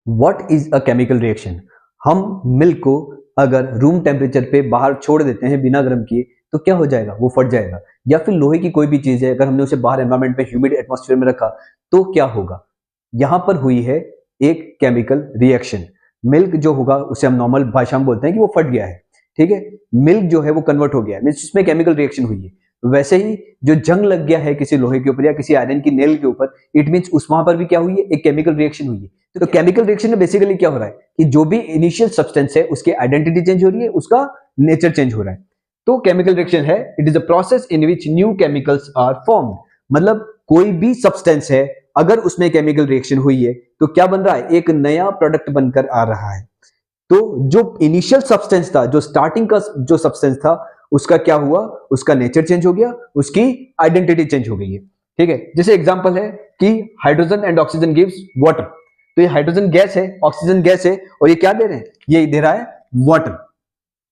What is a chemical reaction. हम milk को अगर रूम टेम्परेचर पे बाहर छोड़ देते हैं बिना गर्म किए तो क्या हो जाएगा, वो फट जाएगा। या फिर लोहे की कोई भी चीज है, अगर हमने उसे बाहर एनवायरमेंट में ह्यूमिड एटमॉस्फेयर में रखा तो क्या होगा। यहां पर हुई है एक केमिकल रिएक्शन। मिल्क जो होगा उसे हम नॉर्मल भाषा में बोलते हैं कि वो फट गया है, ठीक है। मिल्क जो है वो कन्वर्ट हो गया है, मींस उसमें केमिकल रिएक्शन हुई है। वैसे ही जो जंग लग गया है किसी लोहे के ऊपर या किसी आयरन की नेल के ऊपर, इट मींस उस वहां पर भी क्या हुई है, एक केमिकल रिएक्शन हुई है। तो केमिकल रिएक्शन में बेसिकली क्या हो रहा है कि जो भी इनिशियल सब्सटेंस है उसकी आइडेंटिटी चेंज हो रही है, उसका नेचर चेंज हो रहा है। तो केमिकल रिएक्शन है, it is a process in which new chemicals are formed. मतलब कोई भी सब्सटेंस है, अगर उसमें केमिकल रिएक्शन हुई है तो क्या बन रहा है, एक नया प्रोडक्ट बनकर आ रहा है। तो जो इनिशियल सब्सटेंस था, जो स्टार्टिंग का जो सब्सटेंस था, उसका क्या हुआ, उसका नेचर चेंज हो गया, उसकी आइडेंटिटी चेंज हो गई है, ठीक है। जैसे एग्जांपल है कि hydrogen and oxygen gives water. तो ये हाइड्रोजन गैस है, ऑक्सीजन गैस है, और ये क्या दे रहे हैं, ये दे रहा है वाटर।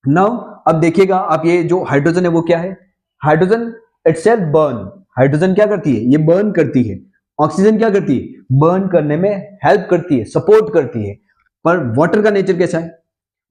नाउ अब देखिएगा आप, ये जो हाइड्रोजन है वो क्या है, हाइड्रोजन इटसेल्फ बर्न। हाइड्रोजन क्या करती है, ये बर्न करती है। ऑक्सीजन क्या करती है, बर्न करने में हेल्प करती है, सपोर्ट करती है। पर वाटर का नेचर कैसा है,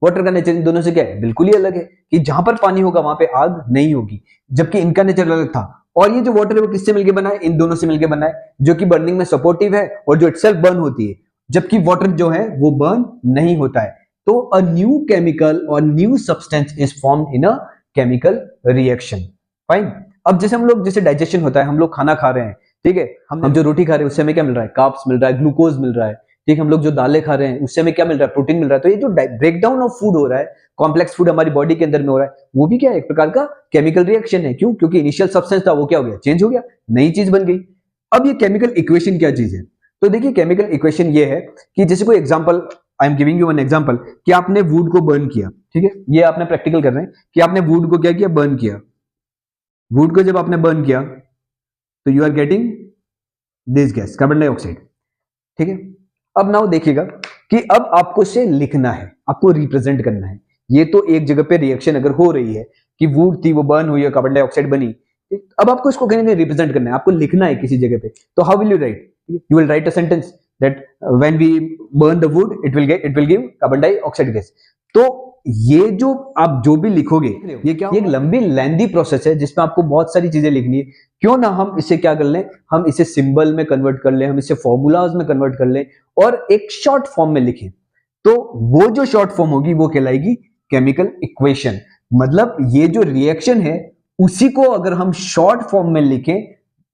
वाटर का नेचर इन दोनों से क्या है, बिल्कुल ही अलग है। कि जहां पर पानी होगा वहां पे आग नहीं होगी, जबकि इनका नेचर अलग था। और ये जो वाटर है वो किससे मिलकर बना है, इन दोनों से मिलकर बना है, जो कि बर्निंग में सपोर्टिव है और जो इटसेल्फ बर्न होती है। जबकि वाटर जो है वो बर्न नहीं होता है। तो अ न्यू केमिकल और new substance is formed in a chemical reaction. Fine. अब जैसे हम लोग, जैसे डाइजेशन होता है, हम लोग खाना खा रहे हैं, ठीक है। हम जो रोटी खा रहे हैं उससे हमें क्या मिल रहा है, कार्ब्स मिल रहा है, ग्लूकोज मिल रहा है, ठीक है। हम लोग जो दालें खा रहे हैं उससे हमें क्या मिल रहा है, प्रोटीन मिल रहा है। तो ये जो ब्रेकडाउन ऑफ फूड हो रहा है, कॉम्प्लेक्स फूड हमारी बॉडी के अंदर में हो रहा है, वो भी क्या है, एक प्रकार का केमिकल रिएक्शन है। क्यों, क्योंकि इनिशियल सब्सटेंस था वो क्या हो गया, चेंज हो गया, नई चीज बन गई। अब ये केमिकल इक्वेशन क्या चीज है, तो देखिए केमिकल इक्वेशन ये है कि जैसे कोई example, I am giving you one example, कि आपने वुड को बर्न किया, ठीक है। ये आपने प्रैक्टिकल कर रहे हैं कि आपने वुड को क्या किया, बर्न किया। वुड को जब आपने बर्न किया तो you are getting this gas, carbon dioxide, ठीक है। अब नाउ देखिएगा कि अब आपको इसे लिखना है, आपको रिप्रेजेंट करना है। ये तो एक जगह पे रिएक्शन अगर हो रही है कि वुड थी वो बर्न हुई है, कार्बन डाइऑक्साइड बनी, अब आपको इसको कहीं ना कहीं रिप्रेजेंट करना है, आपको लिखना है किसी जगह पे। तो how will you write, you will write a sentence that when we burn the wood it will give carbon dioxide gas. तो ये जो आप जो भी लिखोगे, ये क्या, ये एक लंबी लेंदी प्रोसेस है जिसमें आपको बहुत सारी चीजें लिखनी है। क्यों ना हम इसे क्या कर लें, हम इसे सिंबल में कन्वर्ट कर लें, हम इसे फॉर्मूलाज में कन्वर्ट कर लें और एक शॉर्ट फॉर्म में लिखें। तो वो जो शॉर्ट फॉर्म होगी वो कहलाएगी केमिकल इक्वेशन। मतलब ये जो रिएक्शन है उसी को अगर हम शॉर्ट फॉर्म में लिखें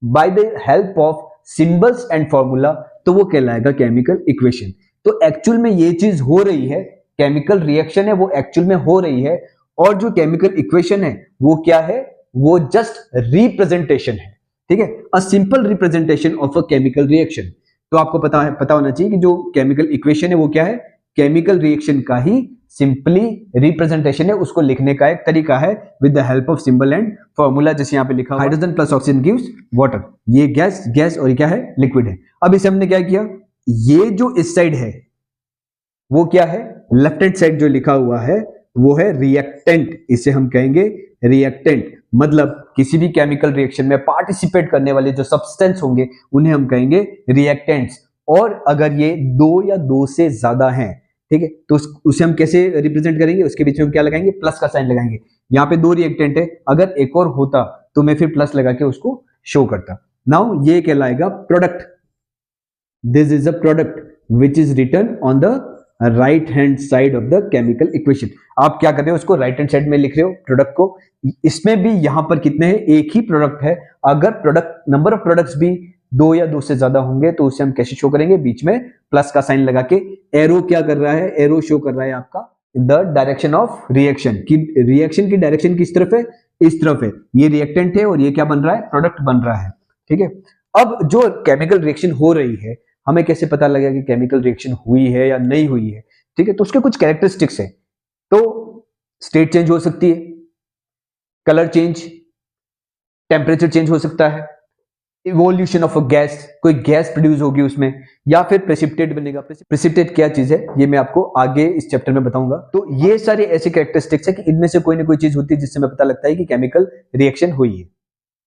by the help of symbols and formula, तो वो कहलाएगा केमिकल इक्वेशन। तो एक्चुअल में ये चीज हो रही है, केमिकल रिएक्शन है वो एक्चुअल में हो रही है, और जो केमिकल इक्वेशन है वो क्या है, वो जस्ट रिप्रेजेंटेशन है, ठीक है। A simple representation of a chemical reaction. तो आपको पता होना चाहिए कि जो केमिकल इक्वेशन है वो क्या है, केमिकल रिएक्शन का ही सिंपली रिप्रेजेंटेशन है, उसको लिखने का एक तरीका है with the help of symbol and formula. जैसे यहाँ पे लिखा hydrogen plus oxygen gives water, ये गैस और ये क्या है, लिक्विड है। अब इसे हमने क्या किया, ये जो इस साइड है वो क्या है, लेफ्ट हैंड साइड जो लिखा हुआ है वो है रिएक्टेंट, इसे हम कहेंगे रिएक्टेंट। मतलब किसी भी केमिकल रिएक्शन में पार्टिसिपेट करने वाले जो सब्सटेंस होंगे उन्हें हम कहेंगे रिएक्टेंट्स। और अगर ये दो या दो से ज्यादा हैं, ठीक है, तो उसे हम कैसे रिप्रेजेंट करेंगे, उसके बीच में हम क्या लगाएंगे, प्लस का साइन लगाएंगे। यहाँ पे दो रिएक्टेंट है, अगर एक और होता तो मैं फिर प्लस लगा के उसको शो करता। नाउ ये कहलाएगा product, this is a product which is written on the right hand side of the chemical equation. आप क्या कर रहे हो, उसको राइट हैंड साइड में लिख रहे हो प्रोडक्ट को। इसमें भी यहां पर कितने हैं, एक ही प्रोडक्ट है। अगर प्रोडक्ट नंबर ऑफ प्रोडक्ट्स भी दो या दो से ज्यादा होंगे तो उसे हम कैसे शो करेंगे, बीच में प्लस का साइन लगा के। एरो क्या कर रहा है, एरो शो कर रहा है आपका द डायरेक्शन ऑफ रिएक्शन, की रिएक्शन की डायरेक्शन किस तरफ है, इस तरफ है। ये रिएक्टेंट है और ये क्या बन रहा है, प्रोडक्ट बन रहा है, ठीक है। अब जो केमिकल रिएक्शन हो रही है, हमें कैसे पता लगेगा कि केमिकल रिएक्शन हुई है या नहीं हुई है, ठीक है। तो उसके कुछ कैरेक्टरिस्टिक्स है। तो स्टेट चेंज हो सकती है, कलर चेंज, टेम्परेचर चेंज हो सकता है, इवोल्यूशन ऑफ अ गैस, कोई गैस प्रोड्यूस होगी उसमें, या फिर प्रेसिपिटेट बनेगा। प्रेसिपिटेट क्या चीज है ये मैं आपको आगे इस चैप्टर में बताऊंगा। तो ये सारे ऐसे कैरेक्टरिस्टिक्स है कि इनमें से कोई ना कोई चीज होती है जिससे हमें पता लगता है कि केमिकल रिएक्शन हुई है।